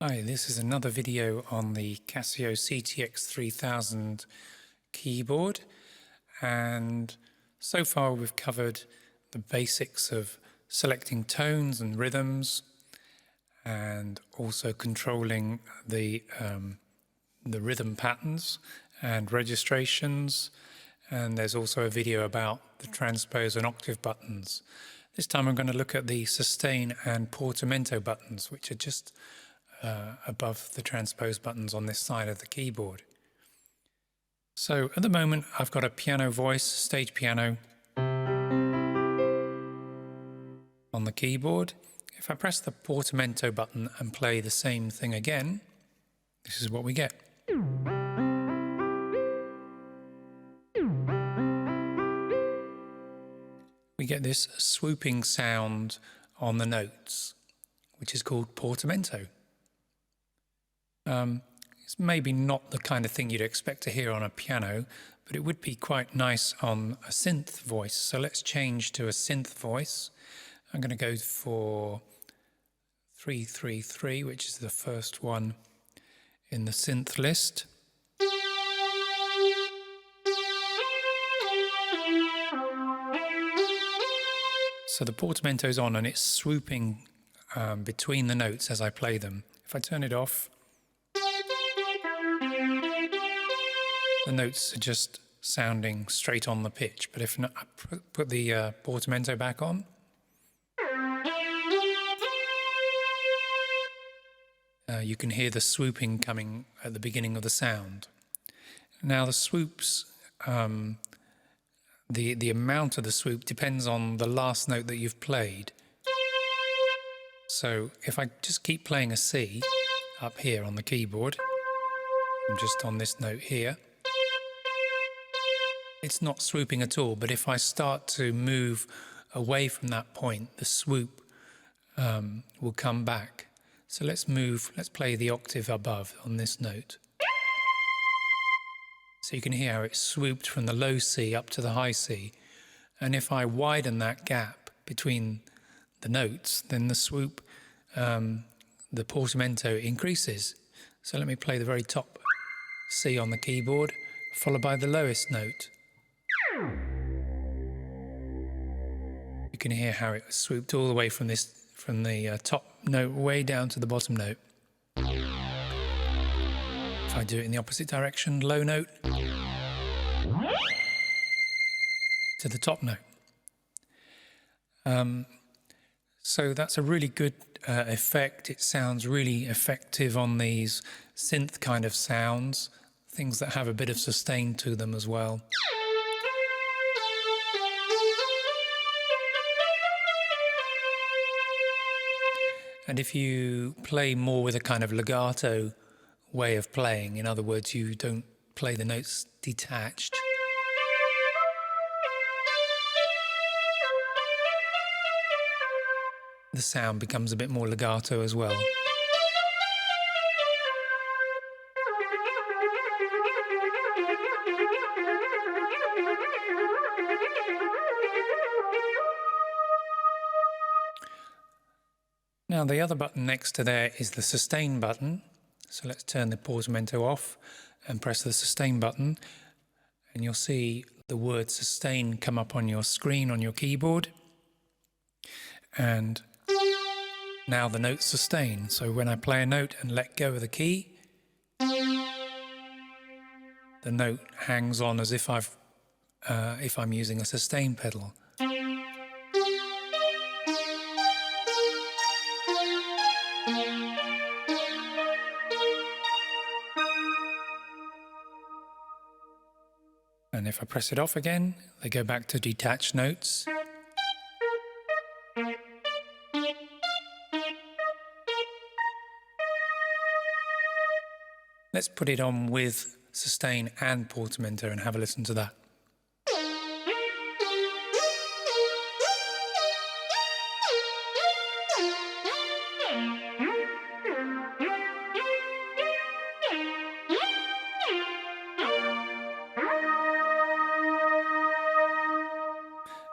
Hi, this is another video on the Casio CT-X3000 keyboard, and so far we've covered the basics of selecting tones and rhythms and also controlling the rhythm patterns and registrations, and there's also a video about the transpose and octave buttons. This time I'm going to look at the sustain and portamento buttons, which are just above the transpose buttons on this side of the keyboard. So at the moment I've got a piano voice, stage piano, on the keyboard. If I press the portamento button and play the same thing again, this is what we get. We get this swooping sound on the notes, which is called portamento. It's maybe not the kind of thing you'd expect to hear on a piano, but it would be quite nice on a synth voice. So let's change to a synth voice. I'm going to go for 333, which is the first one in the synth list. So the portamento's on and it's swooping between the notes as I play them. If I turn it off, the notes are just sounding straight on the pitch, but if not, I put the portamento back on, you can hear the swooping coming at the beginning of the sound. Now the swoops, the amount of the swoop depends on the last note that you've played. So if I just keep playing a C up here on the keyboard, I'm just on this note here, it's not swooping at all, but if I start to move away from that point, the swoop will come back. So let's play the octave above on this note. So you can hear how it swooped from the low C up to the high C. And if I widen that gap between the notes, then the swoop, the portamento increases. So let me play the very top C on the keyboard, followed by the lowest note. You can hear how it swooped all the way from the top note way down to the bottom note. If I do it in the opposite direction, low note to the top note. So that's a really good effect. It sounds really effective on these synth kind of sounds, things that have a bit of sustain to them as well. And if you play more with a kind of legato way of playing, in other words, you don't play the notes detached, the sound becomes a bit more legato as well. Now the other button next to there is the sustain button. So let's turn the portamento off and press the sustain button, and you'll see the word sustain come up on your screen on your keyboard. And now the note sustain. So when I play a note and let go of the key, the note hangs on as if I'm using a sustain pedal. And if I press it off again, they go back to detached notes. Let's put it on with sustain and portamento and have a listen to that.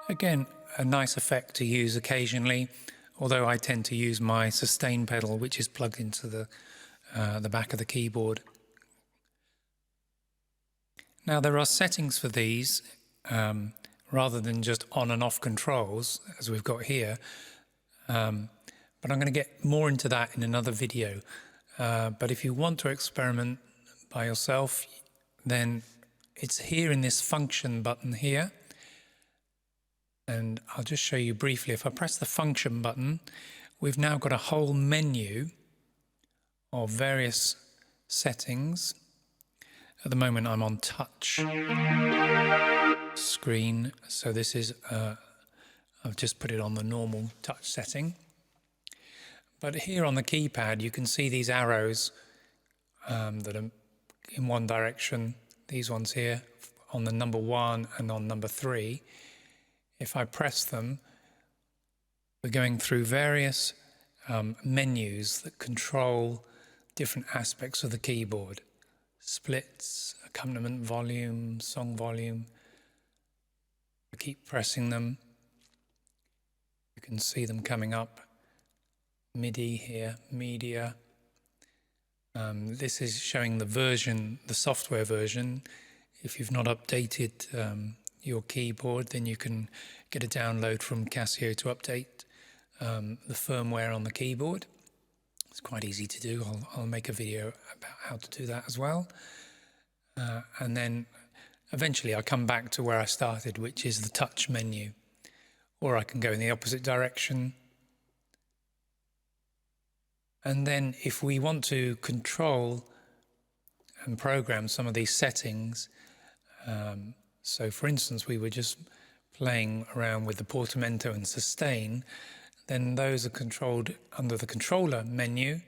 Again, a nice effect to use occasionally, although I tend to use my sustain pedal, which is plugged into the the back of the keyboard. Now there are settings for these rather than just on and off controls as we've got here, but I'm going to get more into that in another video. But if you want to experiment by yourself, then it's here in this function button here. And I'll just show you briefly. If I press the function button, we've now got a whole menu of various settings. At the moment I'm on touch screen, so this is, I've just put it on the normal touch setting. But here on the keypad you can see these arrows that are in one direction, these ones here on the number 1 and on number 3. If I press them, we're going through various menus that control different aspects of the keyboard. Splits, accompaniment volume, song volume. I keep pressing them. You can see them coming up. MIDI here, media. This is showing the version, the software version. If you've not updated your keyboard, then you can get a download from Casio to update the firmware on the keyboard. It's quite easy to do. I'll make a video about how to do that as well. And then eventually I come back to where I started, which is the touch menu. Or I can go in the opposite direction. And then if we want to control and program some of these settings, so for instance we were just playing around with the portamento and sustain, then those are controlled under the controller menu,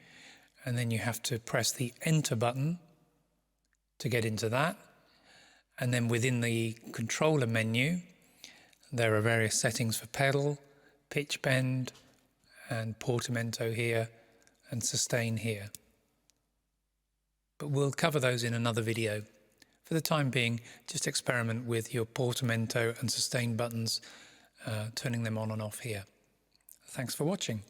and then you have to press the enter button to get into that. And then within the controller menu there are various settings for pedal, pitch bend and portamento here and sustain here. But we'll cover those in another video. For the time being, just experiment with your portamento and sustain buttons, turning them on and off here. Thanks for watching.